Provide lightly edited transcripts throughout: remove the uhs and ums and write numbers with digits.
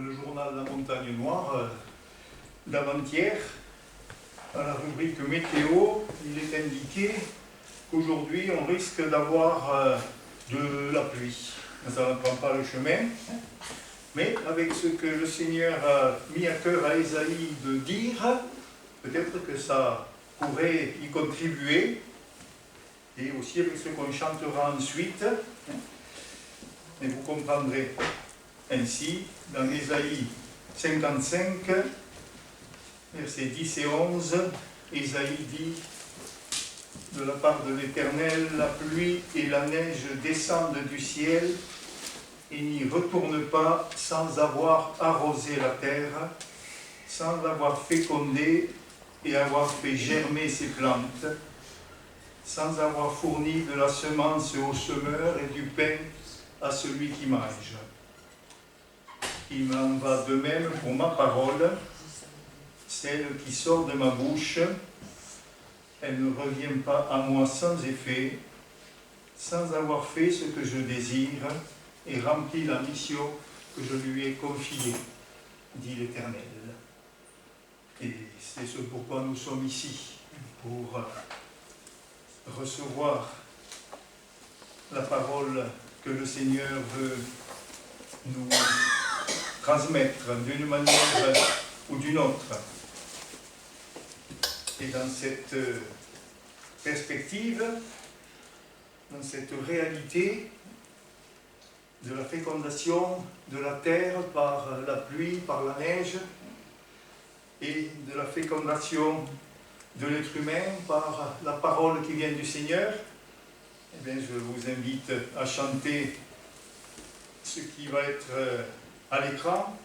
le journal La Montagne Noire d'avant-hier, à la rubrique météo, il est indiqué qu'aujourd'hui on risque d'avoir de la pluie. Ça ne prend pas le chemin, mais avec ce que le Seigneur a mis à cœur à Ésaïe de dire, peut-être que ça pourrait y contribuer, et aussi avec ce qu'on chantera ensuite. Et vous comprendrez ainsi, dans Ésaïe 55, versets 10 et 11, Ésaïe dit: de la part de l'Éternel, la pluie et la neige descendent du ciel et n'y retournent pas sans avoir arrosé la terre, sans l'avoir fécondée et avoir fait germer ses plantes, sans avoir fourni de la semence au semeur et du pain à celui qui mange. Il m'en va de même pour ma parole, celle qui sort de ma bouche. Elle ne revient pas à moi sans effet, sans avoir fait ce que je désire et rempli la mission que je lui ai confiée, dit l'Éternel. Et c'est ce pourquoi nous sommes ici, pour recevoir la parole que le Seigneur veut nous transmettre d'une manière ou d'une autre. Et dans cette perspective, dans cette réalité de la fécondation de la terre par la pluie, par la neige, et de la fécondation de l'être humain par la parole qui vient du Seigneur, eh bien, je vous invite à chanter ce qui va être à l'écran,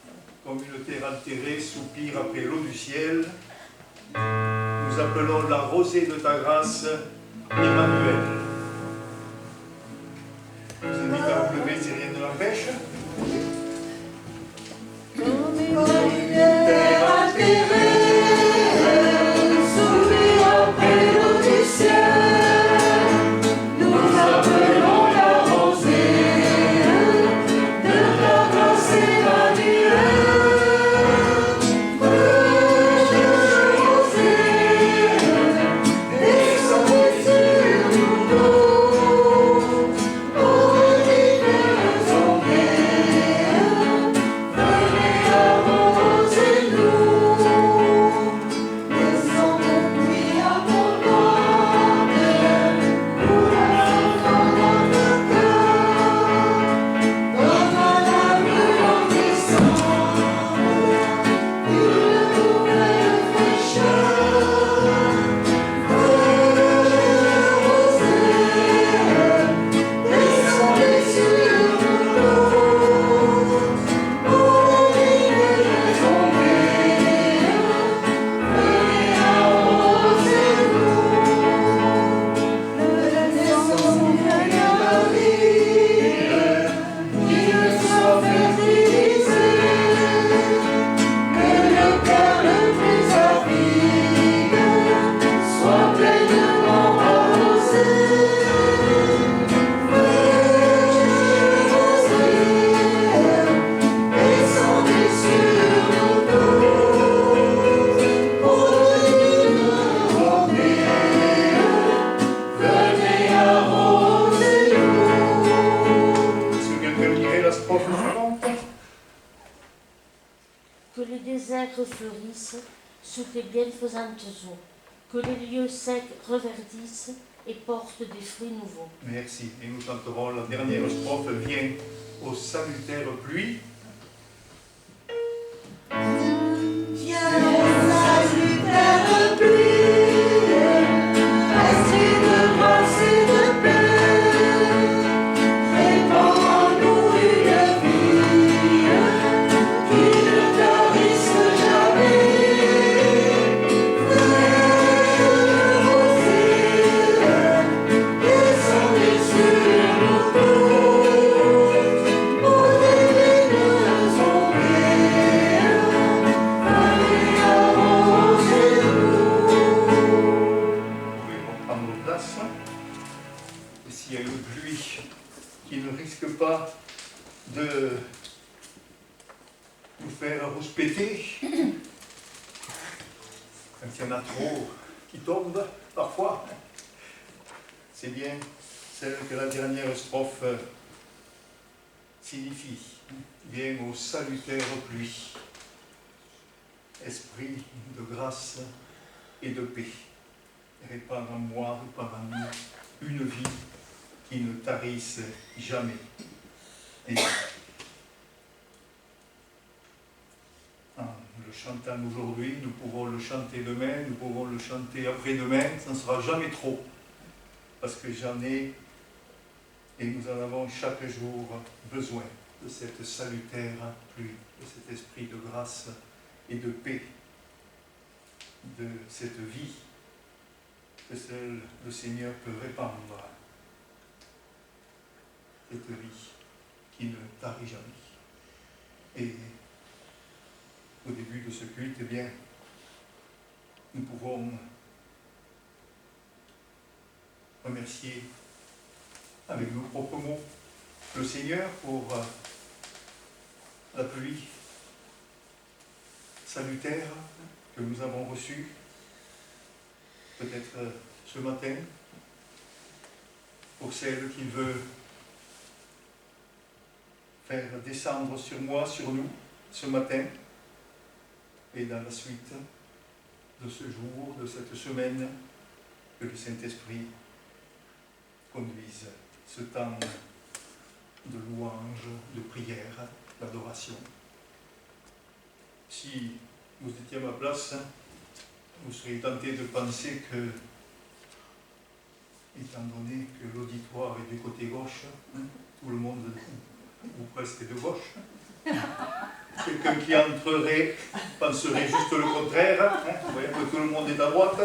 communauté altérée, soupir après l'eau du ciel. Nous appelons la rosée de ta grâce Emmanuel. Je vous invite à vous lever si rien ne l'empêche. Fleurissent sous tes bienfaisantes eaux, que les lieux secs reverdissent et portent des fruits nouveaux. Merci. Et nous chanterons la dernière strophe, viens aux salutaires pluies. Viens aux salutaires pluies, esprit de grâce et de paix, répands en nous une vie qui ne tarisse jamais. Fais rosée, descendez sur nous tous, pour faire rouspéter. Quand il y en a trop qui tombent, parfois, c'est bien celle que la dernière strophe signifie. Viens aux salutaires pluies, esprit de grâce et de paix. Répare en moi, répare en nous une vie qui ne tarisse jamais. Et en le chantant aujourd'hui, nous pourrons le chanter demain, nous pourrons le chanter après-demain, ça ne sera jamais trop. Parce que j'en ai, et nous en avons chaque jour besoin, de cette salutaire pluie, de cet esprit de grâce et de paix, de cette vie que seul le Seigneur peut répandre. Cette vie qui ne tarit jamais. Et au début de ce culte, eh bien, nous pouvons remercier avec nos propres mots le Seigneur pour la pluie salutaire que nous avons reçue, peut-être ce matin, pour celle qu'il veut faire descendre sur moi, sur nous, ce matin, et dans la suite de ce jour, de cette semaine, que le Saint-Esprit conduise ce temps de louange, de prière, d'adoration. Si vous étiez à ma place, vous seriez tenté de penser que, étant donné que l'auditoire est du côté gauche, tout le monde, ou presque de gauche, quelqu'un qui entrerait penserait juste le contraire. Vous voyez que tout le monde est à droite.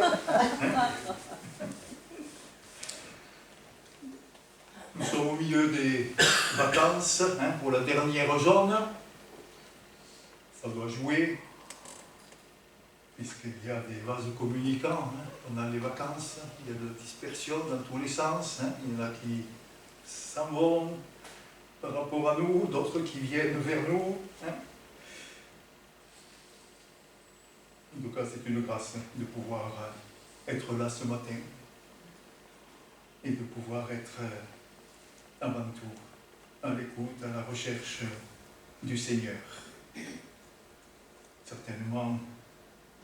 Nous sommes au milieu des vacances pour la dernière zone. Ça doit jouer, puisqu'il y a des vases communicants pendant les vacances. Il y a de la dispersion dans tous les sens. Il y en a qui s'en vont par rapport à nous, d'autres qui viennent vers nous. En tout cas, c'est une grâce de pouvoir être là ce matin et de pouvoir être avant tout à l'écoute, à la recherche du Seigneur. Certainement,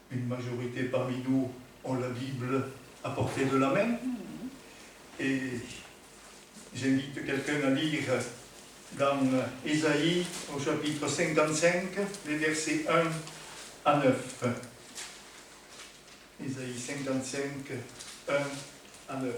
une majorité parmi nous ont la Bible à portée de la main. Et j'invite quelqu'un à lire dans Ésaïe, au chapitre 55, les versets 1 à 9. Ésaïe 55, 1 à 9.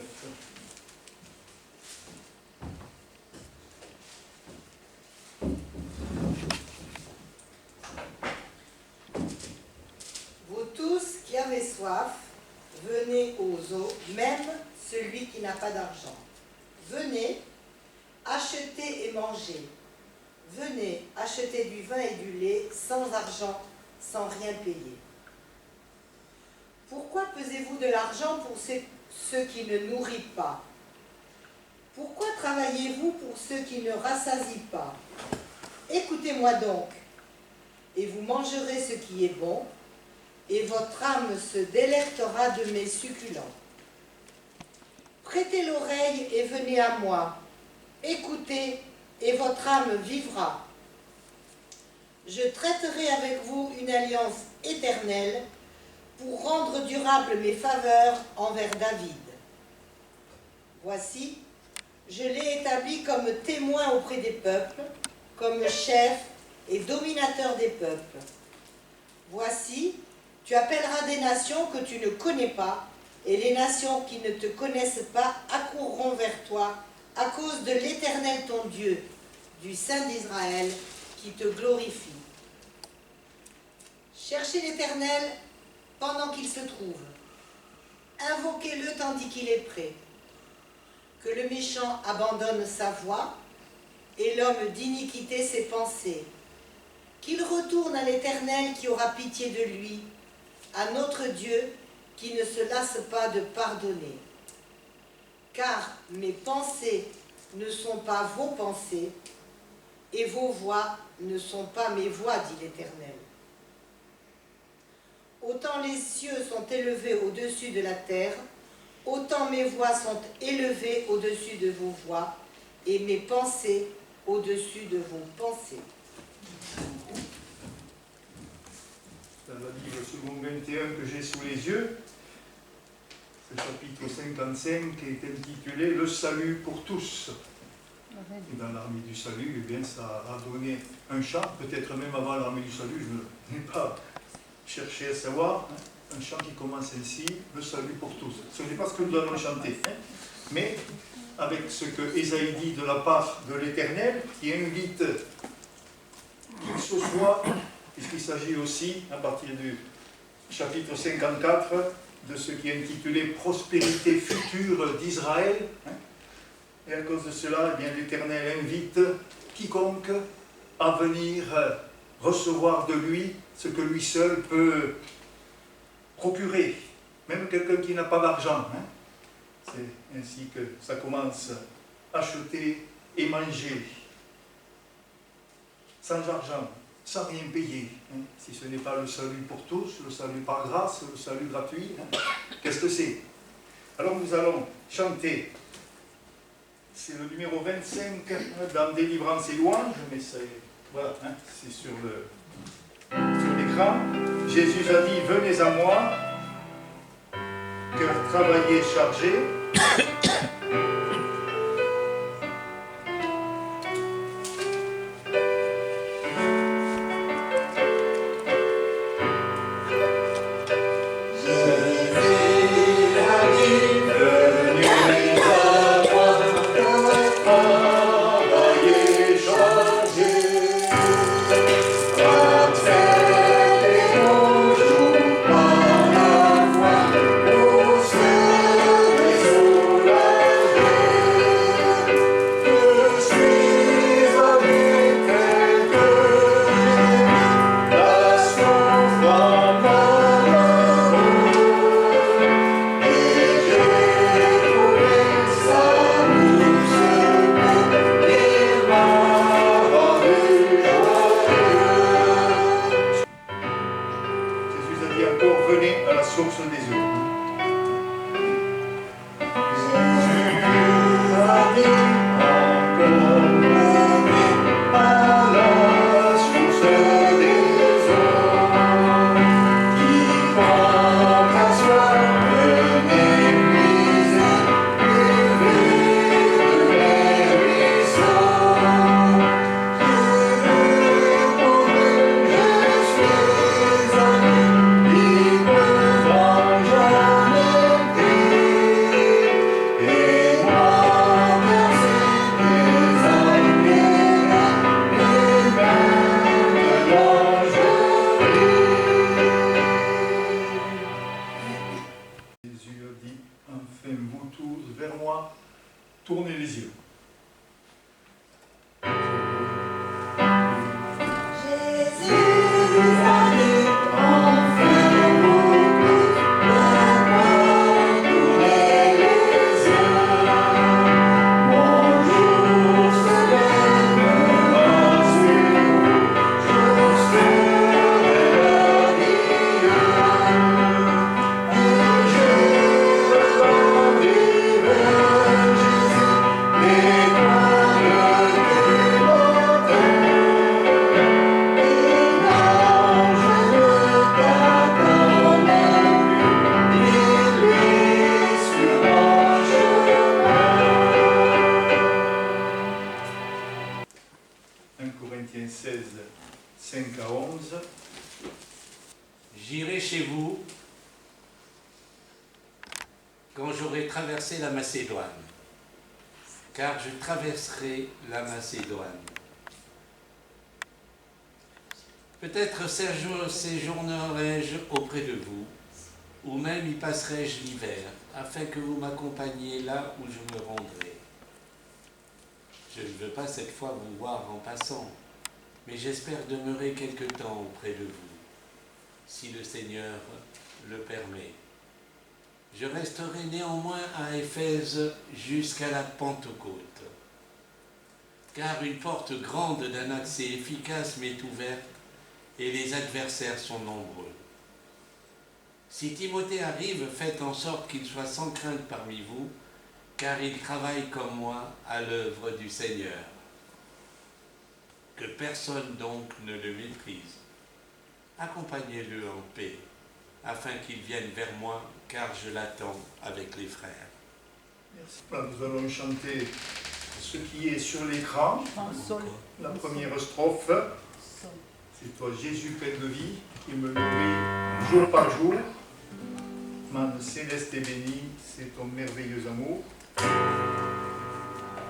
Vous tous qui avez soif, venez aux eaux, même celui qui n'a pas d'argent. Venez, achetez et mangez. Venez, achetez du vin et du lait sans argent, sans rien payer. Pourquoi pesez-vous de l'argent pour ceux qui ne nourrissent pas? Pourquoi travaillez-vous pour ceux qui ne rassasient pas? Écoutez-moi donc, et vous mangerez ce qui est bon, et votre âme se délectera de mes succulents. Prêtez l'oreille et venez à moi. Écoutez, et votre âme vivra. Je traiterai avec vous une alliance éternelle pour rendre durables mes faveurs envers David. Voici, je l'ai établi comme témoin auprès des peuples, comme chef et dominateur des peuples. Voici, tu appelleras des nations que tu ne connais pas, et les nations qui ne te connaissent pas accourront vers toi à cause de l'Éternel ton Dieu, du Saint d'Israël, qui te glorifie. Cherchez l'Éternel pendant qu'il se trouve. Invoquez-le tandis qu'il est prêt. Que le méchant abandonne sa voie et l'homme d'iniquité ses pensées. Qu'il retourne à l'Éternel qui aura pitié de lui, à notre Dieu qui ne se lasse pas de pardonner. Car mes pensées ne sont pas vos pensées et vos voies ne sont pas mes voies, dit l'Éternel. Autant les cieux sont élevés au-dessus de la terre, autant mes voies sont élevées au-dessus de vos voies, et mes pensées au-dessus de vos pensées. Dans la Bible seconde 21 que j'ai sous les yeux, c'est le chapitre 55 qui est intitulé « Le salut pour tous ». Et dans l'armée du salut, eh bien, ça a donné un chant, peut-être même avant l'armée du salut, je n'ai pas cherché à savoir, hein, un chant qui commence ainsi, le salut pour tous. Ce n'est pas ce que nous allons chanter, hein, mais avec ce que Ésaïe dit de la part de l'Éternel, qui invite qui que ce soit, puisqu'il s'agit aussi, à partir du chapitre 54, de ce qui est intitulé « Prospérité future d'Israël hein. ». Et à cause de cela, eh bien, l'Éternel invite quiconque à venir recevoir de lui ce que lui seul peut procurer, même quelqu'un qui n'a pas d'argent. Hein. C'est ainsi que ça commence, acheter et manger, sans argent, sans rien payer, hein. Si ce n'est pas le salut pour tous, le salut par grâce, le salut gratuit, hein. Qu'est-ce que c'est? Alors nous allons chanter. C'est le numéro 25 dans Délivrance et louange, mais c'est voilà, hein, c'est sur l'écran. Jésus a dit, venez à moi, cœur travaillé, chargé. Corinthiens 16, 5 à 11. J'irai chez vous quand j'aurai traversé la Macédoine, car je traverserai la Macédoine. Peut-être séjournerai-je auprès de vous, ou même y passerai-je l'hiver, afin que vous m'accompagniez là où je me rendrai. Je ne veux pas cette fois vous voir en passant, mais j'espère demeurer quelque temps auprès de vous, si le Seigneur le permet. Je resterai néanmoins à Éphèse jusqu'à la Pentecôte. car une porte grande d'un accès efficace m'est ouverte et les adversaires sont nombreux. Si Timothée arrive, faites en sorte qu'il soit sans crainte parmi vous, car il travaille comme moi à l'œuvre du Seigneur. Que personne donc ne le méprise. Accompagnez-le en paix, afin qu'il vienne vers moi, car je l'attends avec les frères. Merci. Là, nous allons chanter ce qui est sur l'écran. La première strophe. C'est toi, Jésus, pain de vie, qui me nourrit jour par jour. Manne céleste et bénie, c'est ton merveilleux amour. Pain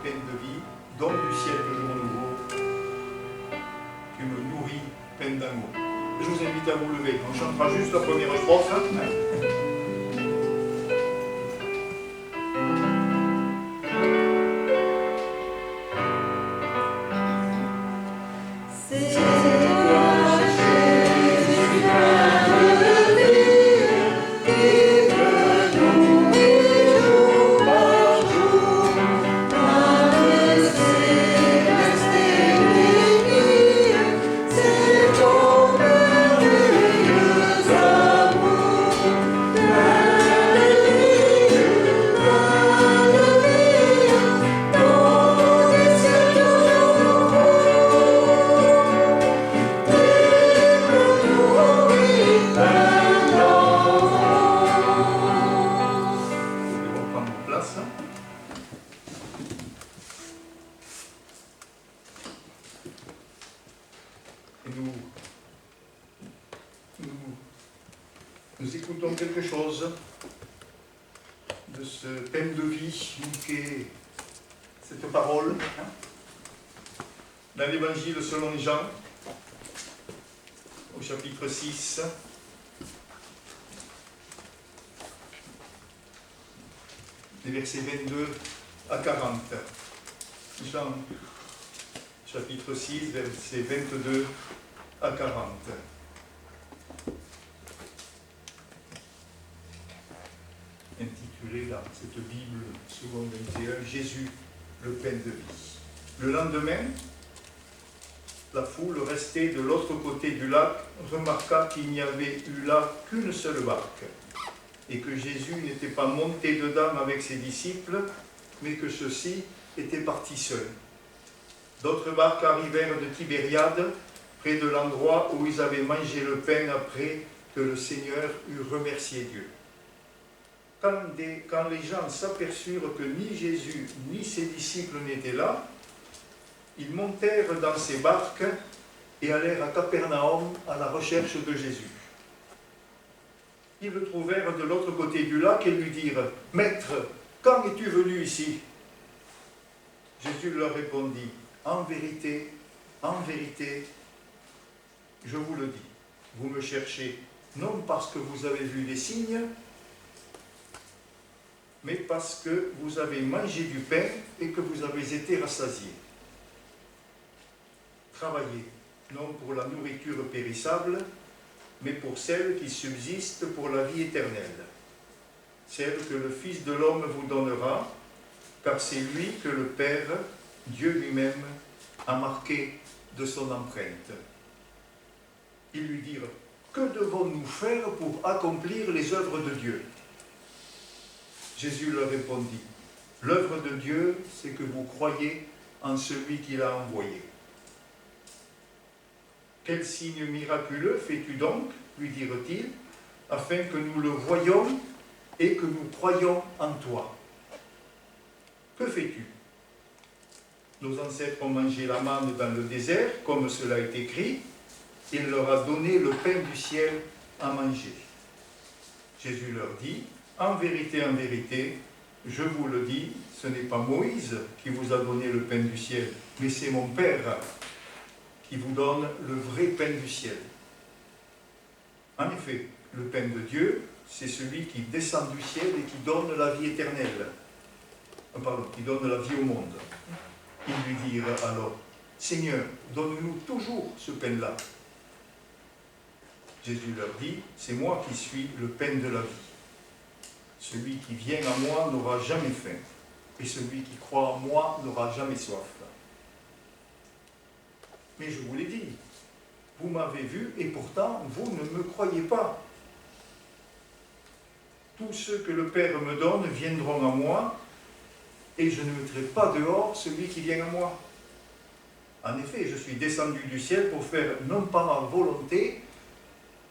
de vie, don du ciel de jour nouveau. Tu me nourris, pain d'amour. Je vous invite à vous lever. On chantera juste la première strophe. Nous écoutons quelque chose de ce thème de vie qu'est cette parole dans l'Évangile selon Jean, au chapitre 6. Les versets 22 à 40. Jean, chapitre 6, versets 22 à 40. Intitulé là, cette Bible, second 21, Jésus, le pain de vie. Le lendemain, la foule restée de l'autre côté du lac remarqua qu'il n'y avait eu là qu'une seule barque, et que Jésus n'était pas monté dedans avec ses disciples, mais que ceux-ci étaient partis seuls. D'autres barques arrivèrent de Tibériade, près de l'endroit où ils avaient mangé le pain après que le Seigneur eut remercié Dieu. Quand les gens s'aperçurent que ni Jésus ni ses disciples n'étaient là, ils montèrent dans ces barques et allèrent à Capernaum à la recherche de Jésus. Ils le trouvèrent de l'autre côté du lac et lui dirent « Maître, quand es-tu venu ici ?» Jésus leur répondit « En vérité, je vous le dis, vous me cherchez non parce que vous avez vu des signes, mais parce que vous avez mangé du pain et que vous avez été rassasiés. Travaillez, non pour la nourriture périssable, mais pour celle qui subsiste pour la vie éternelle, celle que le Fils de l'homme vous donnera, car c'est lui que le Père, Dieu lui-même, a marqué de son empreinte. » Ils lui dirent « Que devons-nous faire pour accomplir les œuvres de Dieu ?» Jésus leur répondit « L'œuvre de Dieu, c'est que vous croyez en celui qui l'a envoyé. » « Quel signe miraculeux fais-tu donc, lui dirent-ils, afin que nous le voyions et que nous croyions en toi. Que fais-tu? Nos ancêtres ont mangé la manne dans le désert, comme cela est écrit, il leur a donné le pain du ciel à manger. » Jésus leur dit, en vérité, je vous le dis, ce n'est pas Moïse qui vous a donné le pain du ciel, mais c'est mon Père qui vous donne le vrai pain du ciel. En effet, le pain de Dieu, c'est celui qui descend du ciel et qui donne la vie éternelle. Qui donne la vie au monde. Ils lui dirent alors, Seigneur, donne-nous toujours ce pain-là. Jésus leur dit, c'est moi qui suis le pain de la vie. Celui qui vient à moi n'aura jamais faim, et celui qui croit en moi n'aura jamais soif. Mais je vous l'ai dit, vous m'avez vu et pourtant vous ne me croyez pas. Tous ceux que le Père me donne viendront à moi, et je ne mettrai pas dehors celui qui vient à moi. En effet, je suis descendu du ciel pour faire non pas ma volonté,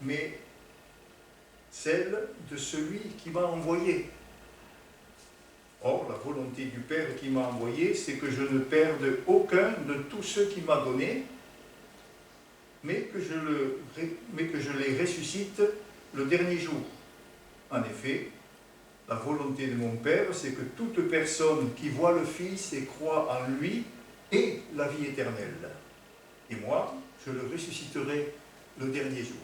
mais celle de celui qui m'a envoyé. Or, la volonté du Père qui m'a envoyé, c'est que je ne perde aucun de tous ceux qu'il m'a donnés, mais que je les ressuscite le dernier jour. En effet, la volonté de mon Père, c'est que toute personne qui voit le Fils et croit en lui ait la vie éternelle. Et moi, je le ressusciterai le dernier jour.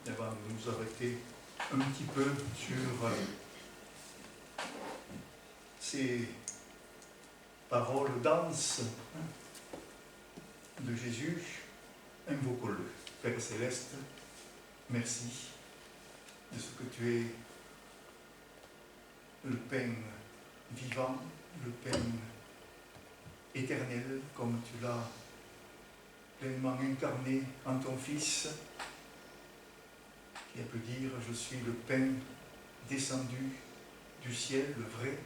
Avant de nous arrêter un petit peu sur ces paroles denses de Jésus, invoquons-le. Père Céleste, merci de ce que tu es le pain vivant, le pain éternel, comme tu l'as pleinement incarné en ton Fils, qui a pu dire « Je suis le pain descendu du ciel, le vrai »,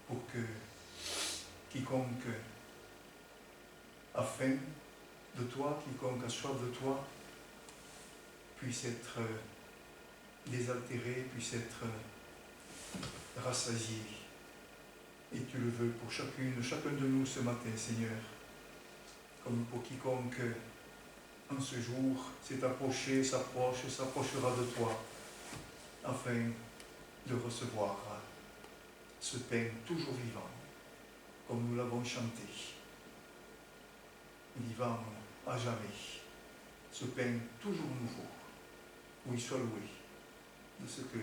pour que quiconque a faim de toi, quiconque a soif de toi, puisse être désaltéré, puisse être rassasié. Et tu le veux pour chacun de nous ce matin, Seigneur, comme pour quiconque en ce jour s'est approché, s'approchera de toi, afin de recevoir ce pain toujours vivant, comme nous l'avons chanté, vivant à jamais, ce pain toujours nouveau, où il soit loué, de ce que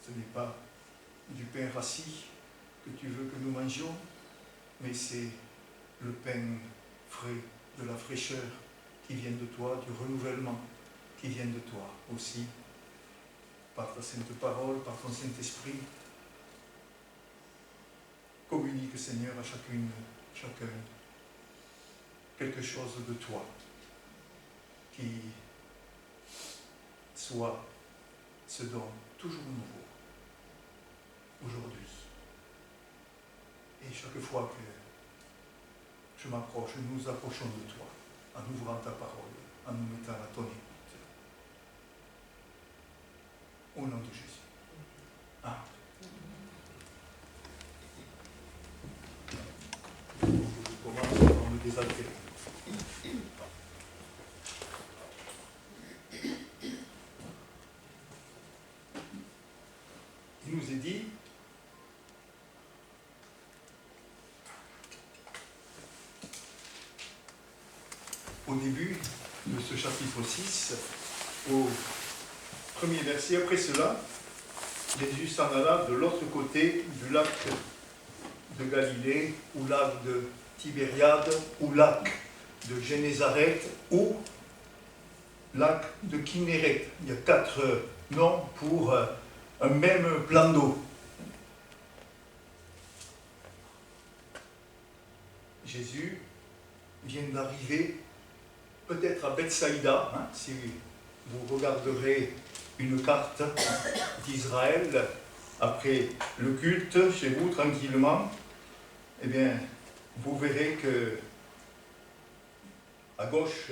ce n'est pas du pain rassis que tu veux que nous mangions, mais c'est le pain frais, de la fraîcheur qui vient de toi, du renouvellement qui vient de toi aussi, par ta sainte parole, par ton Saint-Esprit. Communique, Seigneur, à chacun, quelque chose de toi qui soit ce don toujours nouveau, aujourd'hui. Et chaque fois que je m'approche, nous nous approchons de toi, en ouvrant ta parole, en nous mettant à ton écoute. Au nom de Jésus. Amen. Je commence par me désaltérer. Il nous est dit, au début de ce chapitre 6, au premier verset, après cela, Jésus s'en alla de l'autre côté du lac de Galilée, ou lac de Tibériade, ou lac de Génézareth, ou lac de Kinneret. Il y a 4 noms pour un même plan d'eau. Jésus vient d'arriver peut-être à Bethsaïda, si vous regarderez une carte d'Israël après le culte chez vous tranquillement, eh bien vous verrez que à gauche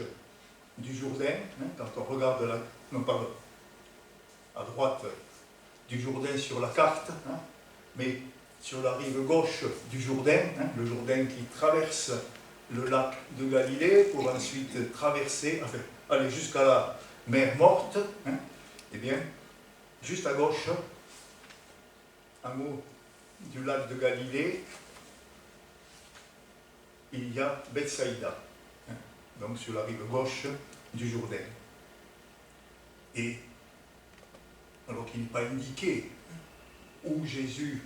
du Jourdain, quand on regarde à droite du Jourdain sur la carte, mais sur la rive gauche du Jourdain, le Jourdain qui traverse le lac de Galilée pour ensuite traverser, enfin aller jusqu'à la mer Morte, eh bien, juste à gauche, en haut du lac de Galilée, il y a Bethsaïda, donc sur la rive gauche du Jourdain. Et alors qu'il n'est pas indiqué où Jésus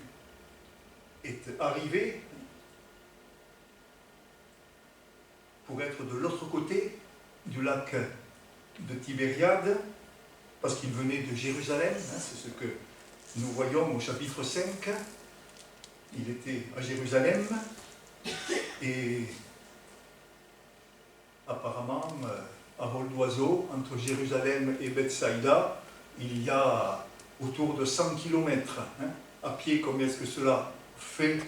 est arrivé, pour être de l'autre côté du lac de Tibériade, parce qu'il venait de Jérusalem, c'est ce que nous voyons au chapitre 5, il était à Jérusalem et apparemment, à vol d'oiseau, entre Jérusalem et Bethsaïda, il y a autour de 100 km. À pied, combien est-ce que cela fait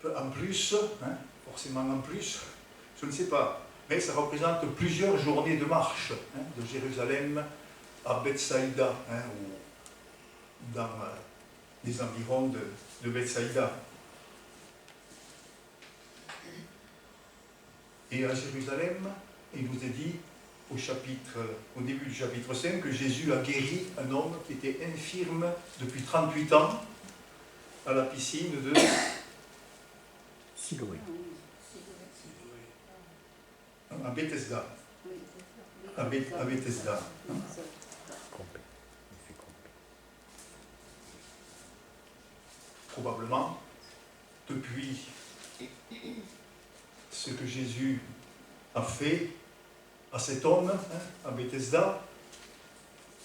en plus, forcément en plus, je ne sais pas. Mais ça représente plusieurs journées de marche, de Jérusalem à Bethsaïda, ou dans les environs de Bethsaïda. Et à Jérusalem, il nous est dit au début du chapitre 5 que Jésus a guéri un homme qui était infirme depuis 38 ans à la piscine de Siloé. à Bethesda. À Bethesda. Probablement, depuis ce que Jésus a fait à cet homme, à Bethesda,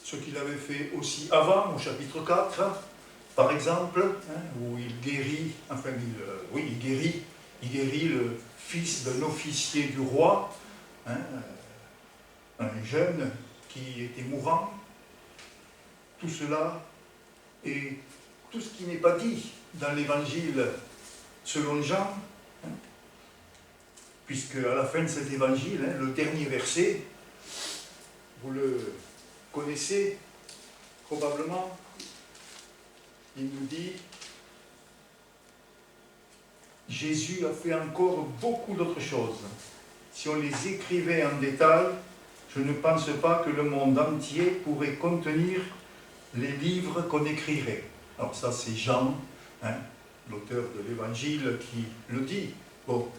ce qu'il avait fait aussi avant, au chapitre 4, par exemple, où il guérit, il guérit le fils d'un officier du roi, un jeune qui était mourant. Tout cela et tout ce qui n'est pas dit dans l'évangile selon Jean, puisque à la fin de cet évangile, le dernier verset, vous le connaissez probablement, il nous dit « Jésus a fait encore beaucoup d'autres choses. Si on les écrivait en détail, je ne pense pas que le monde entier pourrait contenir les livres qu'on écrirait. » Alors ça, c'est Jean, l'auteur de l'évangile, qui le dit. Bon,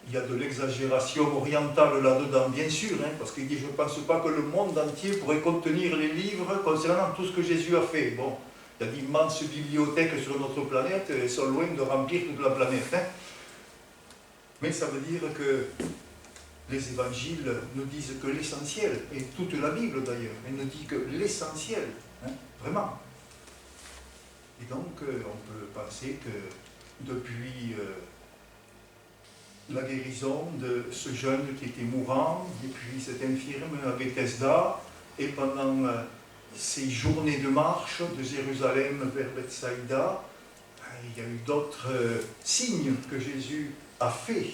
il y a de l'exagération orientale là-dedans, bien sûr, parce qu'il dit « Je ne pense pas que le monde entier pourrait contenir les livres concernant tout ce que Jésus a fait. » Bon, il y a d'immenses bibliothèques sur notre planète, elles sont loin de remplir toute la planète. Mais ça veut dire que les évangiles ne disent que l'essentiel, et toute la Bible d'ailleurs, elle ne dit que l'essentiel, vraiment. Et donc, on peut penser que depuis la guérison de ce jeune qui était mourant, et puis cet infirme à Bethesda, et pendant ces journées de marche de Jérusalem vers Bethsaïda, il y a eu d'autres signes que Jésus a fait,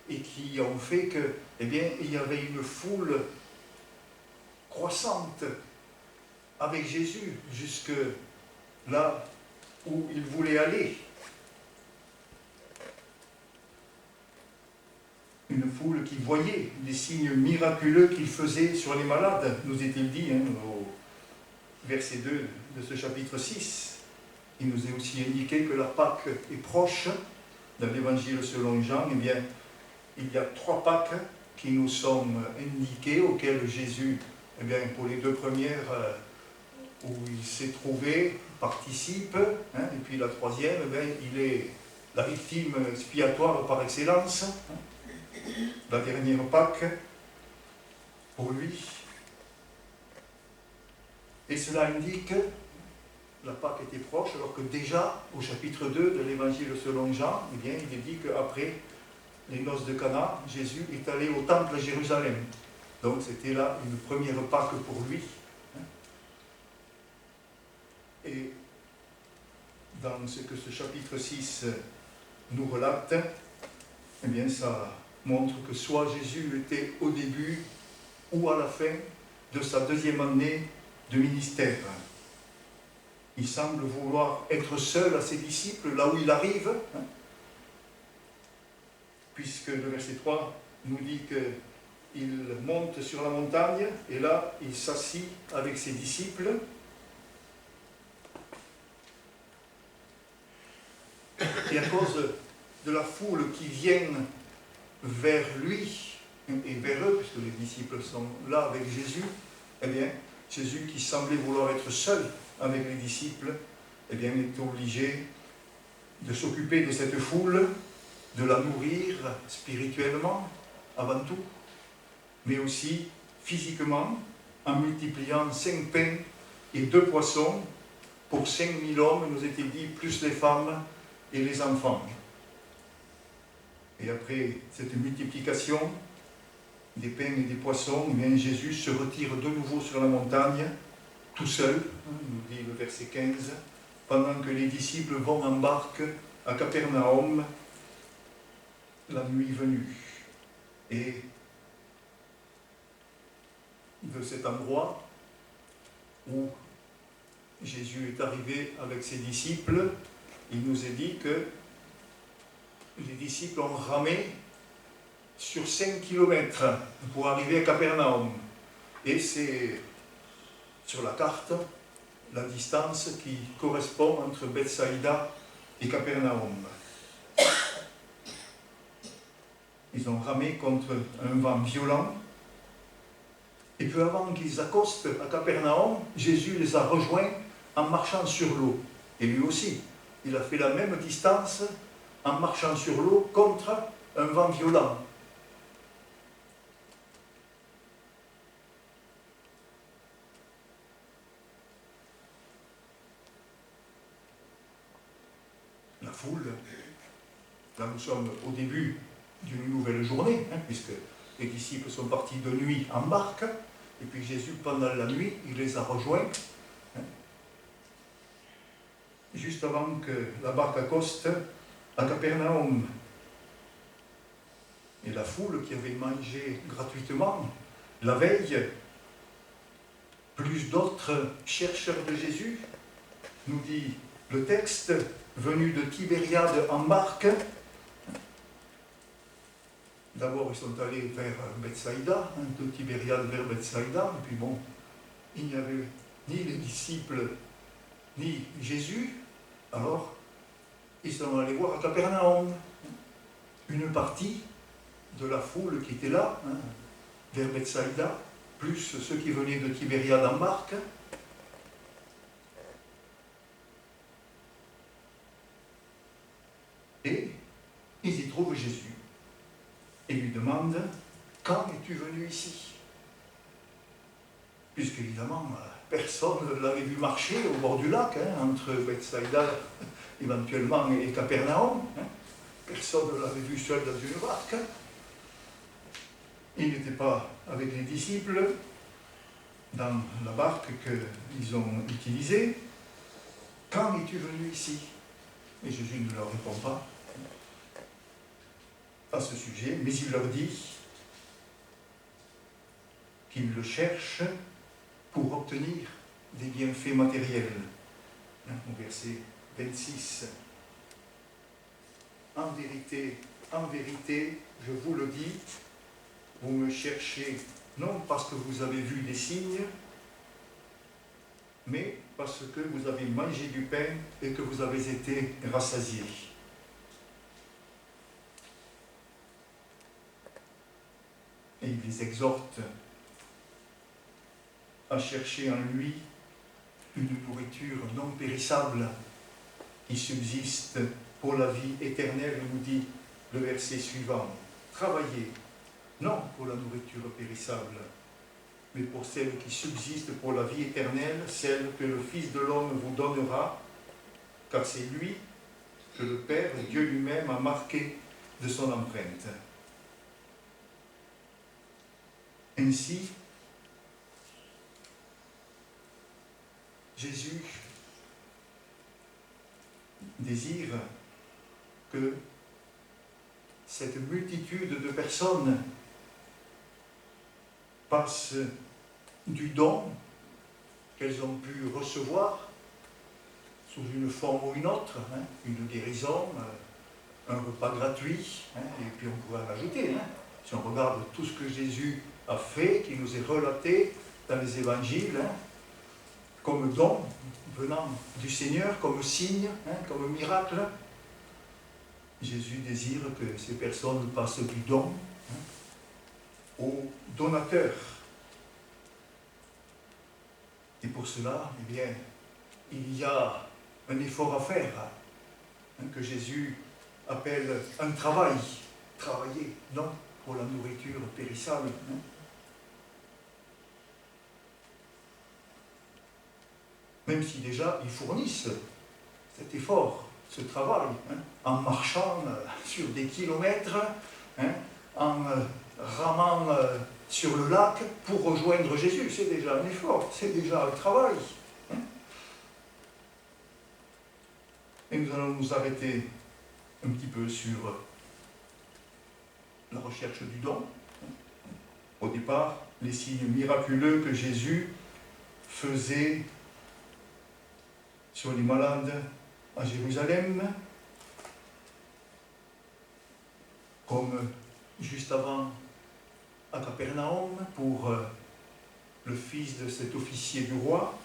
et qui ont fait que, eh bien, il y avait une foule croissante avec Jésus jusque là où il voulait aller. Une foule qui voyait les signes miraculeux qu'il faisait sur les malades, nous est-il dit au verset 2 de ce chapitre 6. Il nous est aussi indiqué que la Pâque est proche. Dans l'évangile selon Jean, eh bien, il y a 3 Pâques qui nous sont indiquées, auxquelles Jésus, eh bien, pour les 2 premières, où il s'est trouvé, participe, et puis la 3e, eh bien, il est la victime expiatoire par excellence, la dernière Pâque, pour lui. Et cela indique, la Pâque était proche, alors que déjà, au chapitre 2 de l'évangile selon Jean, eh bien, il est dit qu'après les noces de Cana, Jésus est allé au temple à Jérusalem. Donc c'était là une première Pâque pour lui. Et dans ce que ce chapitre 6 nous relate, eh bien ça montre que soit Jésus était au début ou à la fin de sa 2e année de ministère. Il semble vouloir être seul à ses disciples là où il arrive, puisque le verset 3 nous dit qu'il monte sur la montagne et là il s'assit avec ses disciples. Et à cause de la foule qui vient vers lui et vers eux, puisque les disciples sont là avec Jésus, eh bien, Jésus qui semblait vouloir être seul avec les disciples, eh bien, est obligé de s'occuper de cette foule, de la nourrir spirituellement, avant tout, mais aussi physiquement, en multipliant 5 pains et 2 poissons pour 5000 hommes, nous était dit, plus les femmes et les enfants. Et après cette multiplication des pains et des poissons, eh bien, Jésus se retire de nouveau sur la montagne, tout seul, nous dit le verset 15, pendant que les disciples vont en barque à Capernaum, la nuit venue. Et de cet endroit où Jésus est arrivé avec ses disciples, il nous est dit que les disciples ont ramé sur 5 kilomètres pour arriver à Capernaum. Et c'est sur la carte la distance qui correspond entre Bethsaïda et Capernaum. Ils ont ramé contre un vent violent. Et peu avant qu'ils accostent à Capernaum, Jésus les a rejoints en marchant sur l'eau. Et lui aussi, il a fait la même distance en marchant sur l'eau contre un vent violent. La foule, là nous sommes au début d'une nouvelle journée, puisque les disciples sont partis de nuit en barque, et puis Jésus, pendant la nuit, il les a rejoints, juste avant que la barque accoste à Capernaum. Et la foule qui avait mangé gratuitement la veille, plus d'autres chercheurs de Jésus, nous dit le texte, venus de Tibériade en barque. D'abord, ils sont allés vers Bethsaïda, de Tibériade vers Bethsaïda, et puis bon, il n'y avait ni les disciples, ni Jésus, alors ils sont allés voir à Capernaum. Une partie de la foule qui était là, vers Bethsaïda, plus ceux qui venaient de Tibériade en barque. Et ils y trouvent Jésus et lui demandent « Quand es-tu venu ici ?» Puisqu'évidemment, personne ne l'avait vu marcher au bord du lac, entre Bethsaïda éventuellement et Capernaum. Personne ne l'avait vu seul dans une barque. Il n'était pas avec les disciples dans la barque qu'ils ont utilisée. « Quand es-tu venu ici ?» Et Jésus ne leur répond pas à ce sujet, mais il leur dit qu'il le cherche pour obtenir des bienfaits matériels. Au verset 26. En vérité, je vous le dis, vous me cherchez non parce que vous avez vu des signes, mais parce que vous avez mangé du pain et que vous avez été rassasiés. Et il les exhorte à chercher en lui une nourriture non périssable qui subsiste pour la vie éternelle, nous dit le verset suivant. Travaillez, non pour la nourriture périssable, mais pour celle qui subsiste pour la vie éternelle, celle que le Fils de l'homme vous donnera, car c'est lui que le Père, Dieu lui-même, a marqué de son empreinte. Ainsi, Jésus désire que cette multitude de personnes passe du don qu'elles ont pu recevoir sous une forme ou une autre, une guérison, un repas gratuit, et puis on pourrait rajouter, si on regarde tout ce que Jésus a fait, qui nous est relaté dans les évangiles, comme don venant du Seigneur, comme signe, comme miracle. Jésus désire que ces personnes passent du don au donateur. Et pour cela, eh bien, il y a un effort à faire, que Jésus appelle un travail. Travailler, non pour la nourriture périssable. même si déjà ils fournissent cet effort, ce travail, en marchant sur des kilomètres, en ramant sur le lac pour rejoindre Jésus. C'est déjà un effort, c'est déjà un travail. Et nous allons nous arrêter un petit peu sur la recherche du don. Au départ, les signes miraculeux que Jésus faisait sur les malades à Jérusalem, comme juste avant à Capernaum pour le fils de cet officier du roi.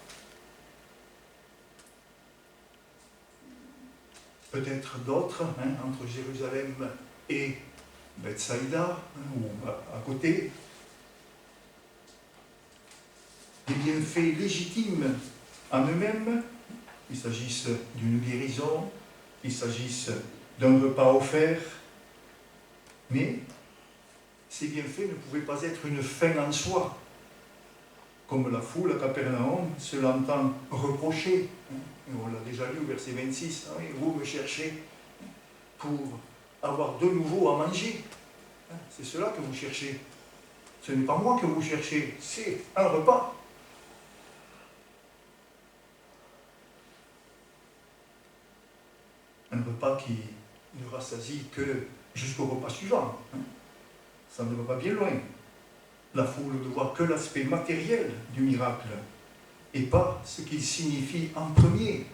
Peut-être d'autres, entre Jérusalem et Bethsaïda, ou à côté. Des bienfaits légitimes en eux-mêmes, qu'il s'agisse d'une guérison, qu'il s'agisse d'un repas offert, mais ces bienfaits ne pouvaient pas être une fin en soi, comme la foule à Capernaum se l'entend reprocher. Et on l'a déjà lu au verset 26, vous me cherchez pour avoir de nouveau à manger. C'est cela que vous cherchez. Ce n'est pas moi que vous cherchez, c'est un repas. Un repas qui ne rassasie que jusqu'au repas suivant. Ça ne va pas bien loin. La foule ne voit que l'aspect matériel du miracle et pas ce qu'il signifie en premier,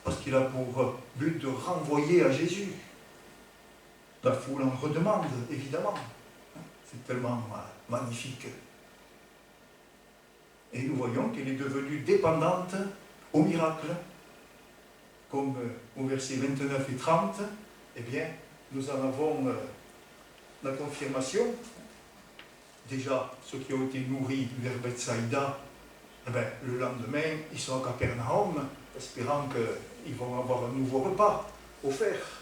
parce qu'il a pour but de renvoyer à Jésus. La foule en redemande, évidemment. C'est tellement magnifique. Et nous voyons qu'elle est devenue dépendante au miracle. Comme au verset 29 et 30, eh bien, nous en avons la confirmation. Déjà, ceux qui ont été nourris vers Bethsaïda, le lendemain, ils sont à Capernaum, espérant qu'ils vont avoir un nouveau repas offert.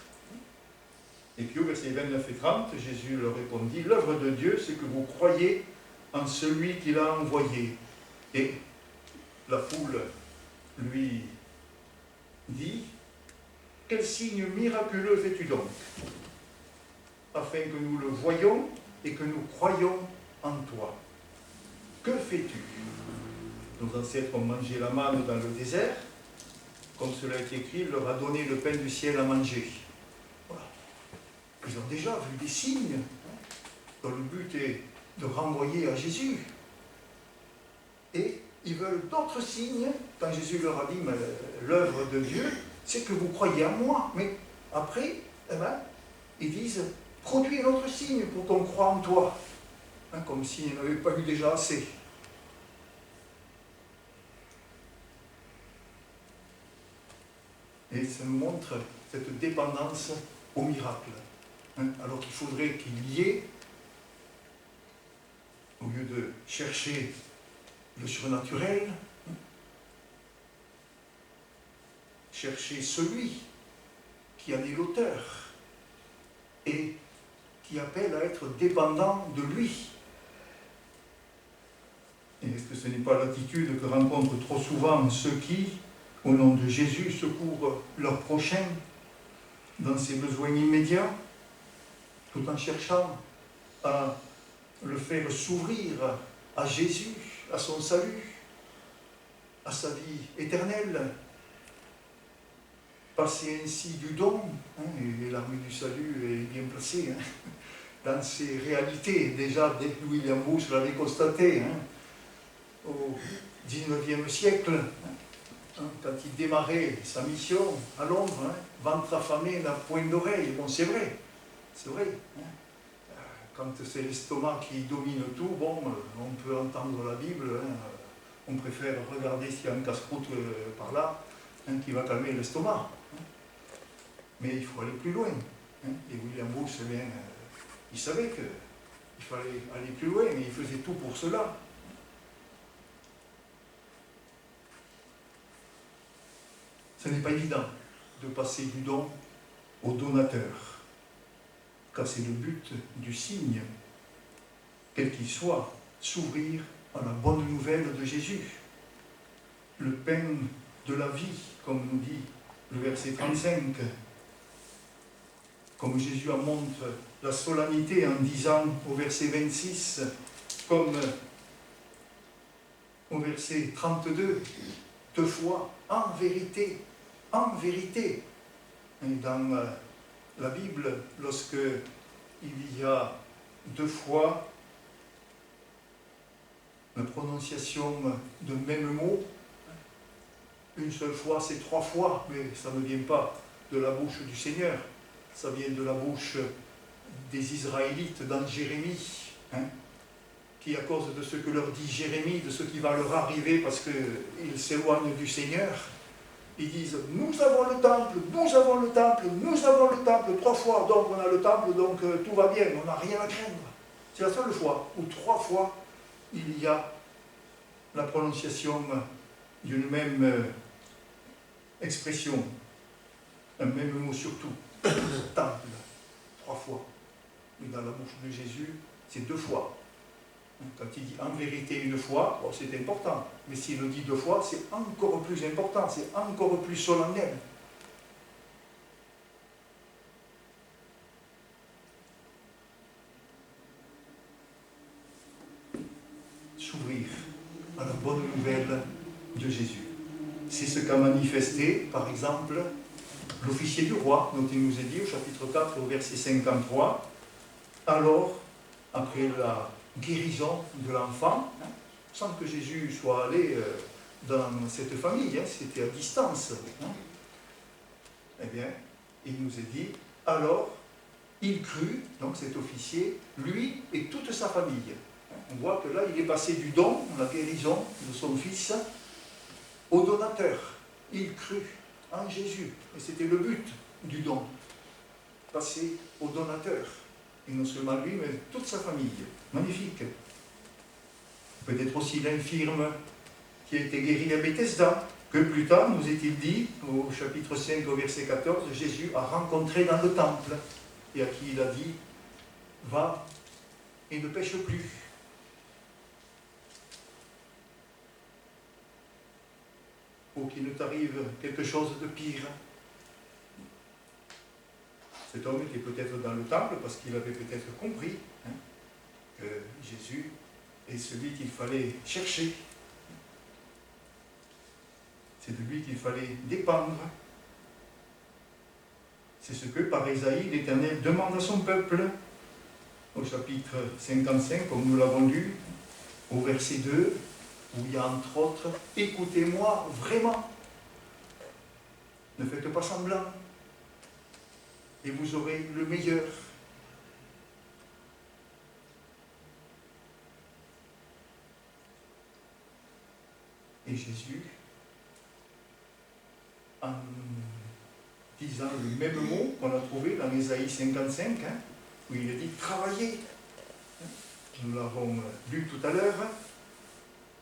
Et puis au verset 29 et 30, Jésus leur répondit, « L'œuvre de Dieu, c'est que vous croyez en celui qu'il a envoyé. » Et la foule lui dit, « Quel signe miraculeux fais-tu donc, afin que nous le voyions et que nous croyions en toi? Que fais-tu? Nos ancêtres ont mangé la manne dans le désert, comme cela est écrit, il leur a donné le pain du ciel à manger. » Voilà. Ils ont déjà vu des signes, dont le but est de renvoyer à Jésus. Et ils veulent d'autres signes, quand Jésus leur a dit, mais l'œuvre de Dieu, c'est que vous croyez en moi. Mais après, ils disent, produis un autre signe pour qu'on croie en toi. Comme s'ils n'avaient pas eu déjà assez. Et ça nous montre cette dépendance au miracle. Alors qu'il faudrait qu'il y ait, au lieu de chercher le surnaturel, chercher celui qui en est l'auteur et qui appelle à être dépendant de lui. Et est-ce que ce n'est pas l'attitude que rencontrent trop souvent ceux qui, au nom de Jésus, secourent leur prochain dans ses besoins immédiats, tout en cherchant à le faire s'ouvrir à Jésus, à son salut, à sa vie éternelle, passer ainsi du don, et l'armée du salut est bien placée, dans ses réalités, déjà dès que William Booth l'avait constaté, au XIXe siècle, quand il démarrait sa mission à Londres, ventre affamé n'a point d'oreille. Bon, c'est vrai, c'est vrai. Quand c'est l'estomac qui domine tout, bon, on peut entendre la Bible, on préfère regarder s'il y a un casse-croûte par là, qui va calmer l'estomac. Mais il faut aller plus loin. Et William Booth, il savait qu'il fallait aller plus loin, mais il faisait tout pour cela. Ce n'est pas évident de passer du don au donateur, car c'est le but du signe, quel qu'il soit, s'ouvrir à la bonne nouvelle de Jésus. Le pain de la vie, comme nous dit le verset 35, comme Jésus en montre la solennité en disant au verset 26, comme au verset 32, deux fois, en vérité, en vérité. Et dans la Bible, lorsque il y a deux fois la prononciation d'un même mot, une seule fois c'est trois fois, mais ça ne vient pas de la bouche du Seigneur, ça vient de la bouche des Israélites dans Jérémie, qui à cause de ce que leur dit Jérémie, de ce qui va leur arriver parce qu'ils s'éloignent du Seigneur, ils disent « Nous avons le temple, nous avons le temple, nous avons le temple », trois fois, donc on a le temple, donc tout va bien, on n'a rien à craindre. C'est la seule fois où trois fois il y a la prononciation d'une même expression, un même mot surtout, temple, trois fois. Mais dans la bouche de Jésus, c'est deux fois. Quand il dit en vérité une fois, bon, c'est important. Mais s'il le dit deux fois, c'est encore plus important, c'est encore plus solennel. S'ouvrir à la bonne nouvelle de Jésus. C'est ce qu'a manifesté, par exemple, l'officier du roi, dont il nous est dit au chapitre 4, au verset 53, alors, après la guérison de l'enfant, sans que Jésus soit allé dans cette famille, c'était à distance, eh bien, il nous est dit, alors, il crut, donc cet officier, lui et toute sa famille. On voit que là, il est passé du don, la guérison de son fils, au donateur. Il crut en Jésus. Et c'était le but du don. Passer au donateur. Et non seulement lui, mais toute sa famille. Magnifique. Peut-être aussi l'infirme qui a été guéri à Bethesda, que plus tard, nous est-il dit, au chapitre 5, au verset 14, Jésus a rencontré dans le temple, et à qui il a dit, va et ne pêche plus. Pour qu'il ne t'arrive quelque chose de pire. Cet homme était peut-être dans le temple parce qu'il avait peut-être compris que Jésus est celui qu'il fallait chercher. C'est de lui qu'il fallait dépendre. C'est ce que, par Ésaïe, l'Éternel demande à son peuple, au chapitre 55, comme nous l'avons lu, au verset 2, où il y a entre autres « Écoutez-moi vraiment, ne faites pas semblant, et vous aurez le meilleur. » Et Jésus, en disant le même mot qu'on a trouvé dans Ésaïe 55, où il a dit « Travaillez ». Nous l'avons lu tout à l'heure.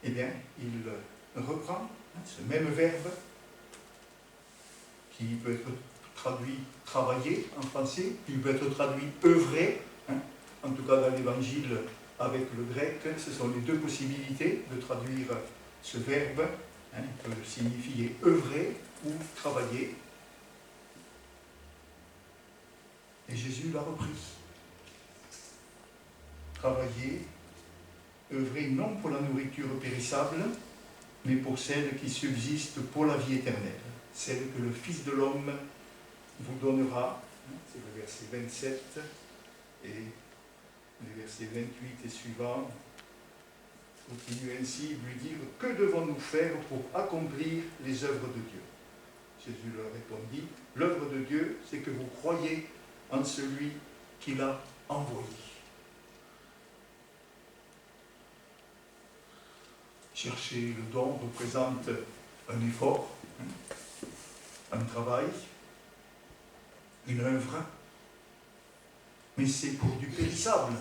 Eh bien, il reprend ce même verbe qui peut être traduit « travailler » en français, qui peut être traduit « œuvrer », en tout cas dans l'Évangile avec le grec, ce sont les deux possibilités de traduire ce verbe, il peut signifier « œuvrer » ou « travailler ». Et Jésus l'a repris. Travailler, œuvrer non pour la nourriture périssable, mais pour celle qui subsiste pour la vie éternelle, celle que le Fils de l'homme vous donnera. C'est le verset 27 et le verset 28 et suivant. Continue ainsi, lui dire « Que devons-nous faire pour accomplir les œuvres de Dieu ?» Jésus leur répondit « L'œuvre de Dieu, c'est que vous croyez en celui qui l'a envoyé. » Chercher le don représente un effort, un travail, une œuvre, mais c'est pour du périssable,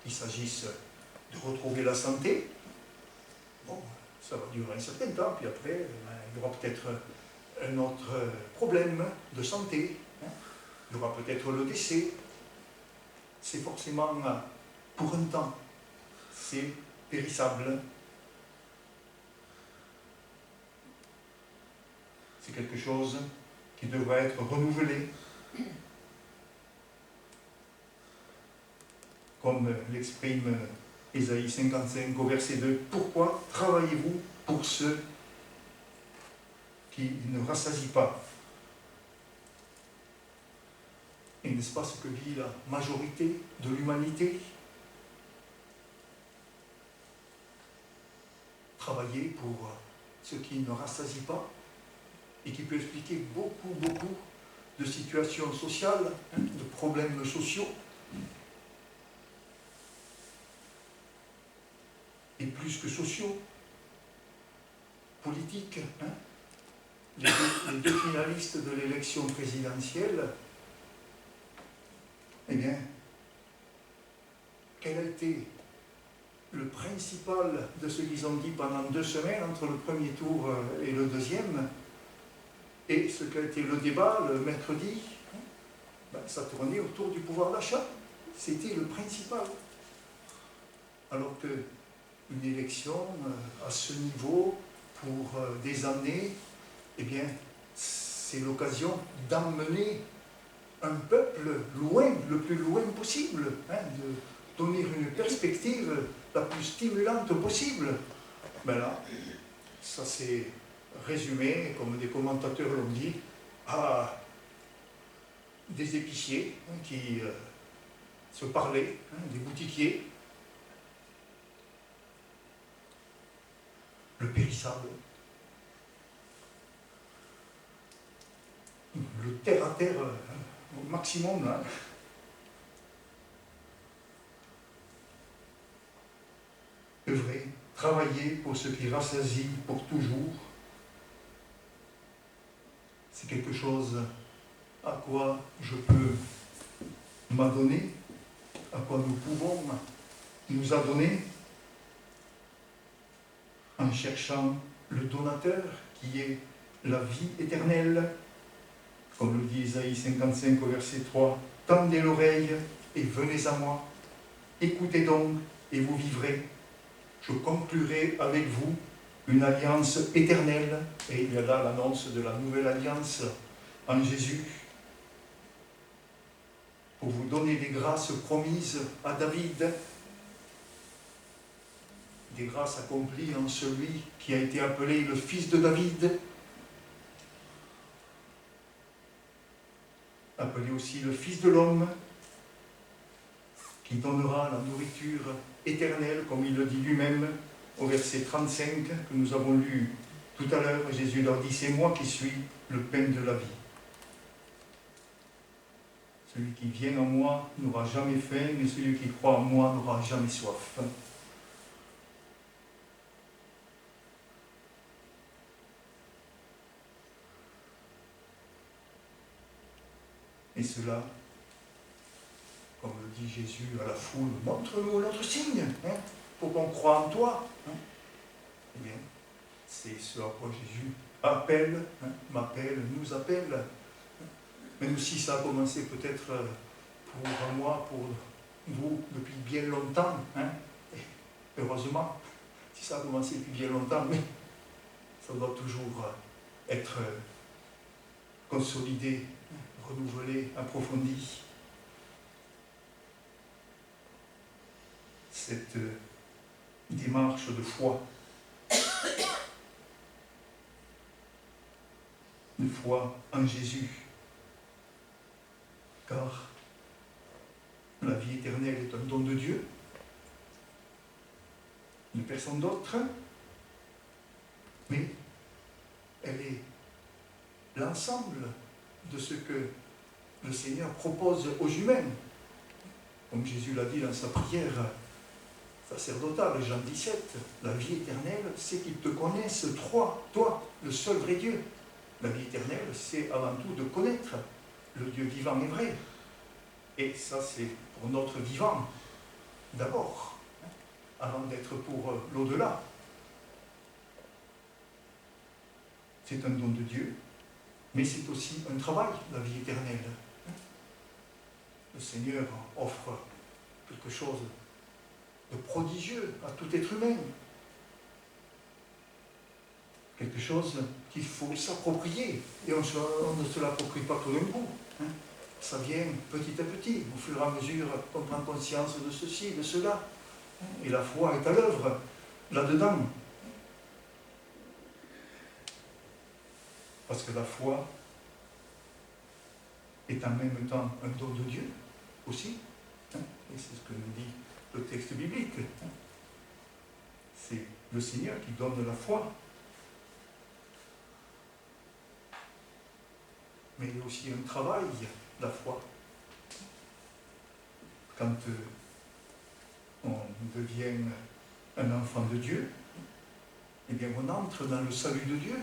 qu'il s'agisse de retrouver la santé. Bon, ça va durer un certain temps, puis après, il y aura peut-être un autre problème de santé, il y aura peut-être le décès. C'est forcément pour un temps, c'est périssable. C'est quelque chose qui devra être renouvelé, comme l'exprime Ésaïe 55 au verset 2. Pourquoi travaillez-vous pour ceux qui ne rassasient pas? Et n'est-ce pas ce que vit la majorité de l'humanité? Travailler pour ceux qui ne rassasient pas, et qui peut expliquer beaucoup de situations sociales, de problèmes sociaux, et plus que sociaux, politiques. Les deux finalistes de l'élection présidentielle, eh bien, quel a été le principal de ce qu'ils ont dit pendant 2 semaines, entre le premier tour et le deuxième, et ce qu'a été le débat le mercredi, ça tournait autour du pouvoir d'achat. C'était le principal. Alors qu'une élection à ce niveau, pour des années, eh bien, c'est l'occasion d'emmener un peuple loin, le plus loin possible, de donner une perspective la plus stimulante possible. Ben là, ça s'est résumé, comme des commentateurs l'ont dit, à des épiciers qui se parlaient, des boutiquiers, le périssable, le terre-à-terre au maximum. Œuvrer, travailler pour ce qui rassasie pour toujours, c'est quelque chose à quoi je peux m'adonner, à quoi nous pouvons nous adonner, en cherchant le donateur qui est la vie éternelle. Comme le dit Ésaïe 55 au verset 3, « Tendez l'oreille et venez à moi, écoutez donc et vous vivrez. Je conclurai avec vous une alliance éternelle. » Et il y a là l'annonce de la nouvelle alliance en Jésus, pour vous donner des grâces promises à David, des grâces accomplies en celui qui a été appelé le fils de David, appelé aussi le Fils de l'homme, qui donnera la nourriture éternelle, comme il le dit lui-même au verset 35 que nous avons lu tout à l'heure. Jésus leur dit, « C'est moi qui suis le pain de la vie. Celui qui vient en moi n'aura jamais faim, mais celui qui croit en moi n'aura jamais soif. » Et cela, comme le dit Jésus à la foule, « Montre-nous notre signe, pour qu'on croie en toi. » Eh bien, c'est ce à quoi Jésus appelle, m'appelle, nous appelle. Même si ça a commencé peut-être pour moi, pour vous, depuis bien longtemps. Heureusement, si ça a commencé depuis bien longtemps, mais ça doit toujours être consolidé, renouvelé, approfondi. Cette démarche de foi, de foi en Jésus, car la vie éternelle est un don de Dieu, de personne d'autre, mais elle est l'ensemble de ce que le Seigneur propose aux humains. Comme Jésus l'a dit dans sa prière sacerdotale, Jean 17, la vie éternelle, c'est qu'ils te connaissent, toi, le seul vrai Dieu. La vie éternelle, c'est avant tout de connaître le Dieu vivant et vrai. Et ça, c'est pour notre vivant, d'abord, avant d'être pour l'au-delà. C'est un don de Dieu, mais c'est aussi un travail, la vie éternelle. Le Seigneur offre quelque chose de prodigieux à tout être humain. quelque chose qu'il faut s'approprier. Et on ne se l'approprie pas tout d'un coup. Hein. Ça vient petit à petit, au fur et à mesure qu'on prend conscience de ceci, de cela. Et la foi est à l'œuvre, là-dedans. Parce que la foi est en même temps un don de Dieu, aussi. Hein. Et c'est ce que nous dit le texte biblique. Hein. C'est le Seigneur qui donne la foi. Mais il y a aussi un travail, la foi. Quand on devient un enfant de Dieu, eh bien on entre dans le salut de Dieu.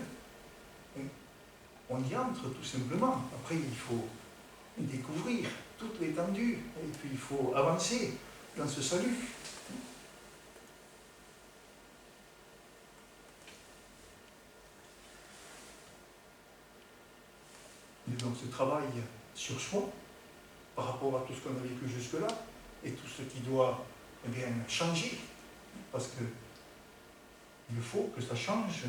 On y entre tout simplement. Après, il faut découvrir toute l'étendue. Et puis, il faut avancer dans ce salut. Et donc, ce travail sur soi, par rapport à tout ce qu'on a vécu jusque-là, et tout ce qui doit eh bien, changer, parce que il faut que ça change,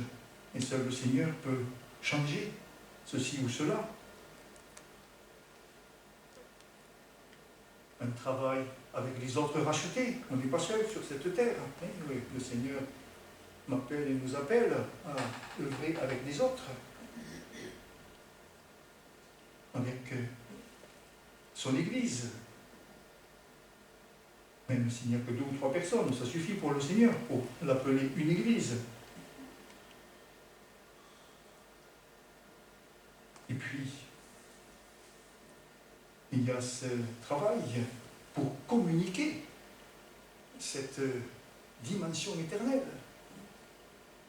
et seul le Seigneur peut changer ceci ou cela. Un travail avec les autres rachetés. On n'est pas seul sur cette terre. Hein. Le Seigneur m'appelle et nous appelle à œuvrer avec les autres. Avec son Église. Même s'il n'y a que 2 ou 3 personnes, ça suffit pour le Seigneur, pour l'appeler une Église. Et puis, il y a ce travail pour communiquer cette dimension éternelle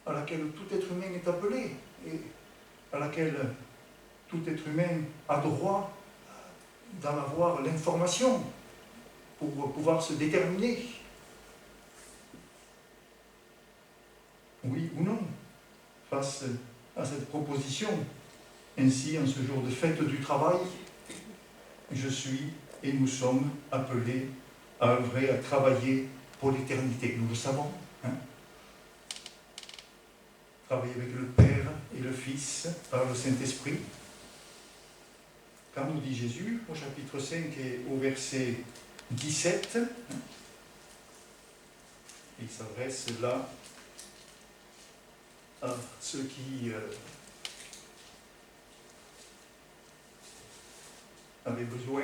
à laquelle tout être humain est appelé et à laquelle tout être humain a droit d'en avoir l'information pour pouvoir se déterminer. Oui ou non, face à cette proposition. Ainsi, en ce jour de fête du travail, je suis et nous sommes appelés à œuvrer, à travailler pour l'éternité. Nous le savons. Hein? Travailler avec le Père et le Fils par le Saint-Esprit. Quand nous dit Jésus, au chapitre 5 et au verset 17, il s'adresse là à ceux qui avaient besoin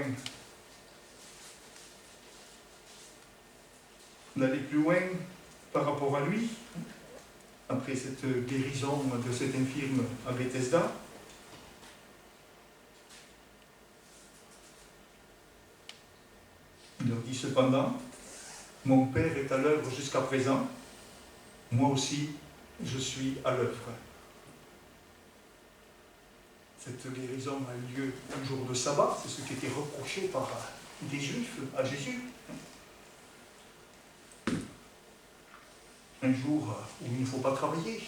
d'aller plus loin par rapport à lui, après cette guérison de cet infirme à Bethesda. Il leur dit cependant, mon Père est à l'œuvre jusqu'à présent, moi aussi je suis à l'œuvre. Cette guérison a lieu un jour de sabbat, c'est ce qui était reproché par des Juifs à Jésus. Un jour où il ne faut pas travailler.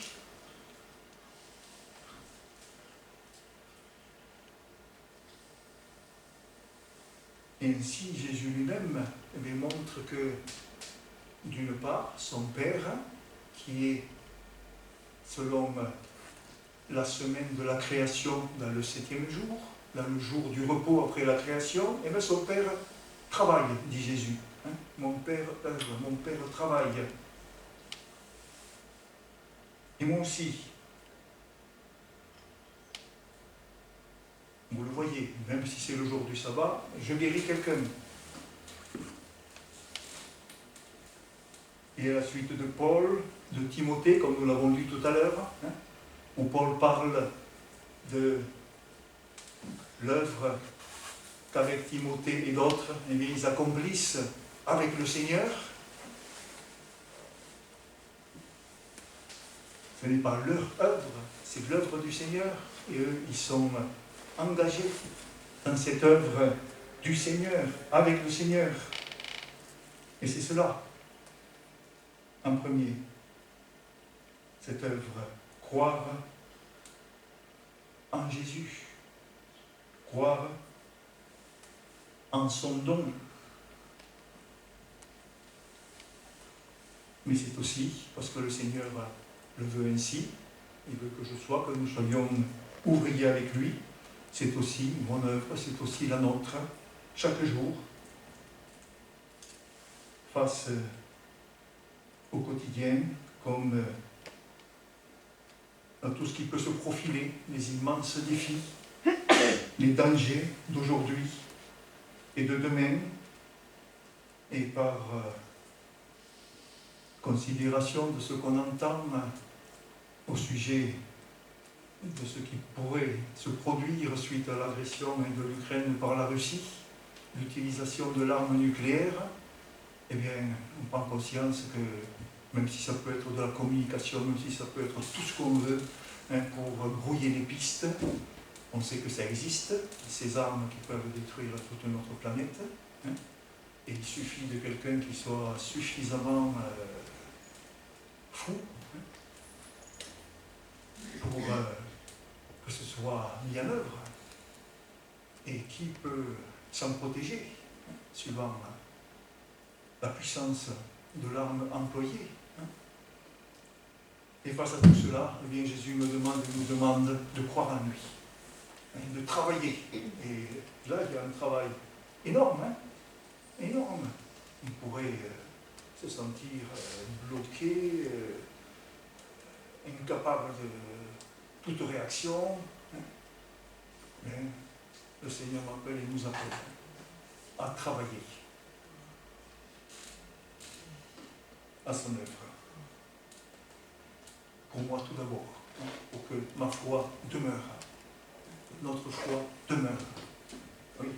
Et ainsi, Jésus lui-même montre que, d'une part, son Père, qui est, selon la semaine de la création, dans le 7e jour, dans le jour du repos après la création, et bien son Père travaille, dit Jésus. Hein? Mon Père œuvre, mon Père travaille. Et moi aussi. Vous le voyez, même si c'est le jour du sabbat, je guéris quelqu'un. Et à la suite de Paul, de Timothée, comme nous l'avons lu tout à l'heure, hein, où Paul parle de l'œuvre qu'avec Timothée et d'autres, eh bien, ils accomplissent avec le Seigneur. Ce n'est pas leur œuvre, c'est l'œuvre du Seigneur. Et eux, ils sont engagés dans cette œuvre du Seigneur, avec le Seigneur. Et c'est cela, en premier, cette œuvre, croire en Jésus, croire en son don. Mais c'est aussi parce que le Seigneur le veut ainsi, Il veut que je sois, que nous soyons ouvriers avec lui. C'est aussi mon œuvre, c'est aussi la nôtre, chaque jour, face au quotidien, comme à tout ce qui peut se profiler, les immenses défis, les dangers d'aujourd'hui et de demain, et par considération de ce qu'on entend au sujet de ce qui pourrait se produire suite à l'agression de l'Ukraine par la Russie, l'utilisation de l'arme nucléaire, eh bien, on prend conscience que même si ça peut être de la communication, même si ça peut être tout ce qu'on veut pour brouiller les pistes, on sait que ça existe, ces armes qui peuvent détruire toute notre planète, et il suffit de quelqu'un qui soit suffisamment fou pour que ce soit mis en œuvre. Et qui peut s'en protéger, suivant la puissance de l'arme employée. Et face à tout cela, eh bien, Jésus nous demande de croire en lui, de travailler. Et là, il y a un travail énorme, énorme. On pourrait se sentir bloqué, incapable de toute réaction. Mais le Seigneur m'appelle et nous appelle à travailler à son œuvre. Pour moi tout d'abord, pour que ma foi demeure, notre foi demeure. Oui,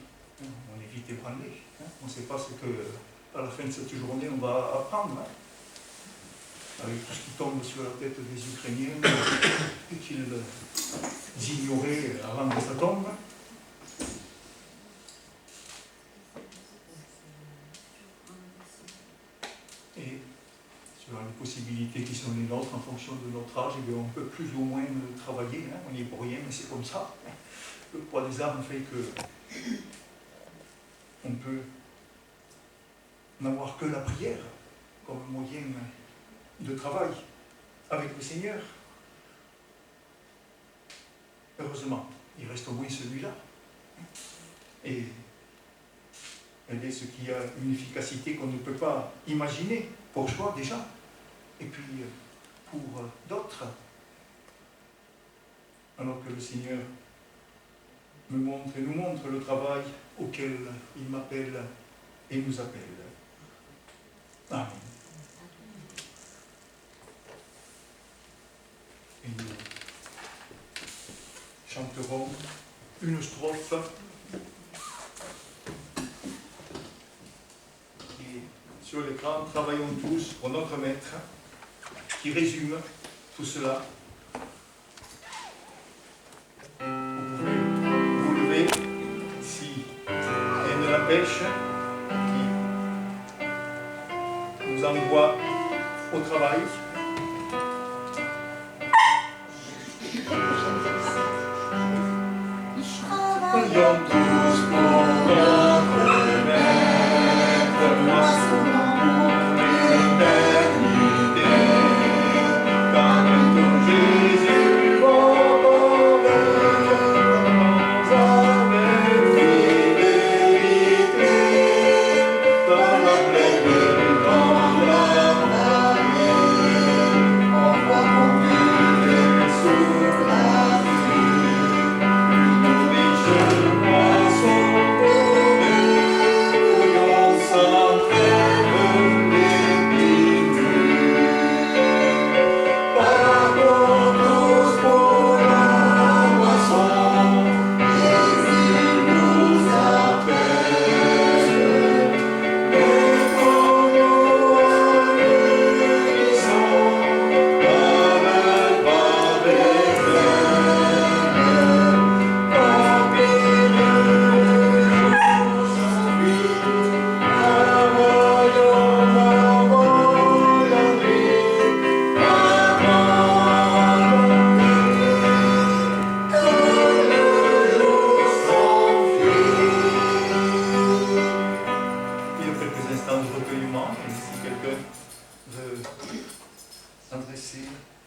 on est vite ébranlé. On ne sait pas ce que, à la fin de cette journée, on va apprendre. Avec tout ce qui tombe sur la tête des Ukrainiens et qu'ils ignoraient avant que ça tombe. Et sur les possibilités qui sont les nôtres en fonction de notre âge, eh bien, on peut plus ou moins travailler. On n'y est pour rien, mais c'est comme ça. Le poids des armes fait que on peut n'avoir que la prière comme moyen de travail avec le Seigneur. Heureusement, il reste au moins celui-là. Et elle est ce qui a une efficacité qu'on ne peut pas imaginer pour soi déjà, et puis pour d'autres. Alors que le Seigneur me montre et nous montre le travail auquel il m'appelle et nous appelle. Amen. Et nous chanterons une strophe qui est sur l'écran, travaillons tous pour notre Maître, qui résume tout cela. Vous pouvez vous lever si haine la pêche qui nous envoie au travail. Travaillons tous pour notre Maître, moissonnons pour l'éternité. Car bientôt Jésus va avec fidélité, dans la plaine, dans la vallée, on va conduire sous la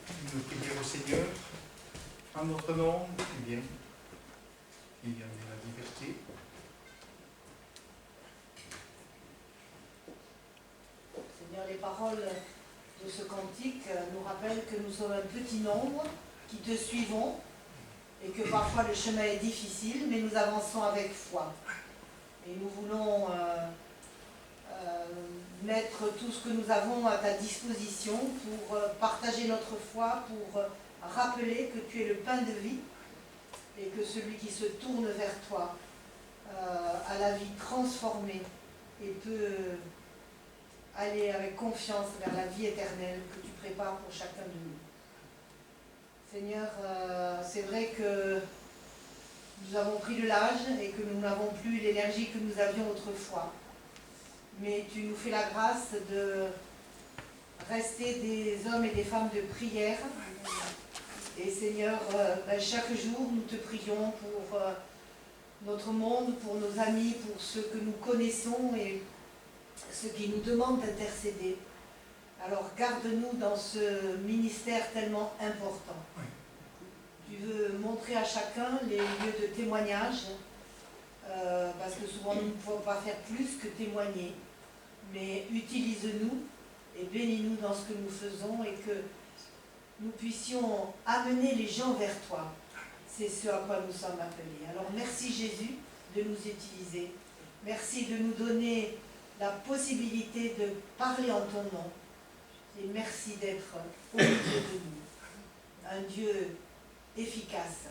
une prière au Seigneur en notre nom, eh bien, il y en a la liberté. Seigneur, les paroles de ce cantique nous rappellent que nous sommes un petit nombre qui te suivons et que parfois le chemin est difficile, mais nous avançons avec foi. Et nous voulons mettre tout ce que nous avons à ta disposition pour partager notre foi, pour rappeler que tu es le pain de vie et que celui qui se tourne vers toi a la vie transformée et peut aller avec confiance vers la vie éternelle que tu prépares pour chacun de nous. Seigneur, c'est vrai que nous avons pris de l'âge et que nous n'avons plus l'énergie que nous avions autrefois. Mais tu nous fais la grâce de rester des hommes et des femmes de prière. Et Seigneur, chaque jour, nous te prions pour notre monde, pour nos amis, pour ceux que nous connaissons et ceux qui nous demandent d'intercéder. Alors garde-nous dans ce ministère tellement important. Oui. Tu veux montrer à chacun les lieux de témoignage, parce que souvent nous ne pouvons pas faire plus que témoigner. Mais utilise-nous et bénis-nous dans ce que nous faisons et que nous puissions amener les gens vers toi. C'est ce à quoi nous sommes appelés. Alors merci Jésus de nous utiliser. Merci de nous donner la possibilité de parler en ton nom. Et merci d'être au milieu de nous. Un Dieu efficace,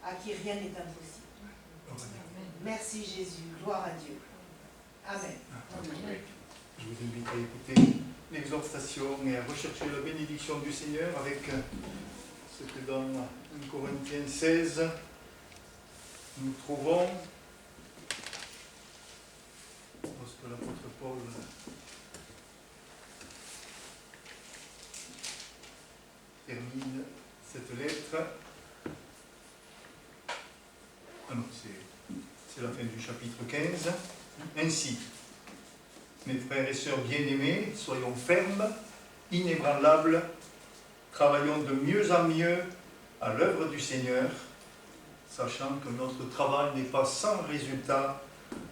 à qui rien n'est impossible. Merci Jésus. Gloire à Dieu. Amen. Amen. Je vous invite à écouter l'exhortation et à rechercher la bénédiction du Seigneur avec ce que dans 1 Corinthiens 16, nous trouvons lorsque l'apôtre Paul termine cette lettre. Ah non, c'est la fin du chapitre 15. Ainsi, mes frères et sœurs bien-aimés, soyons fermes, inébranlables, travaillons de mieux en mieux à l'œuvre du Seigneur, sachant que notre travail n'est pas sans résultat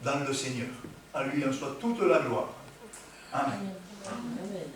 dans le Seigneur. À lui en soit toute la gloire. Amen. Amen.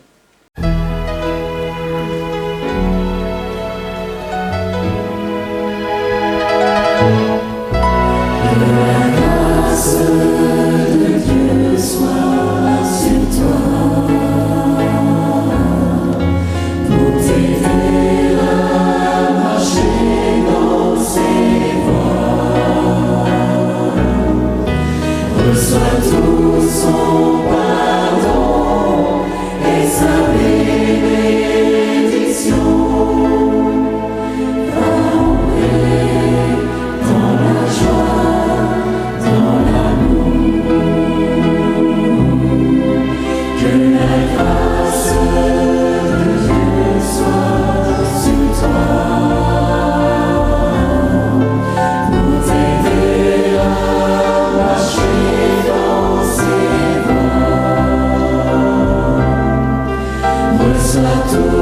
Reçois tout.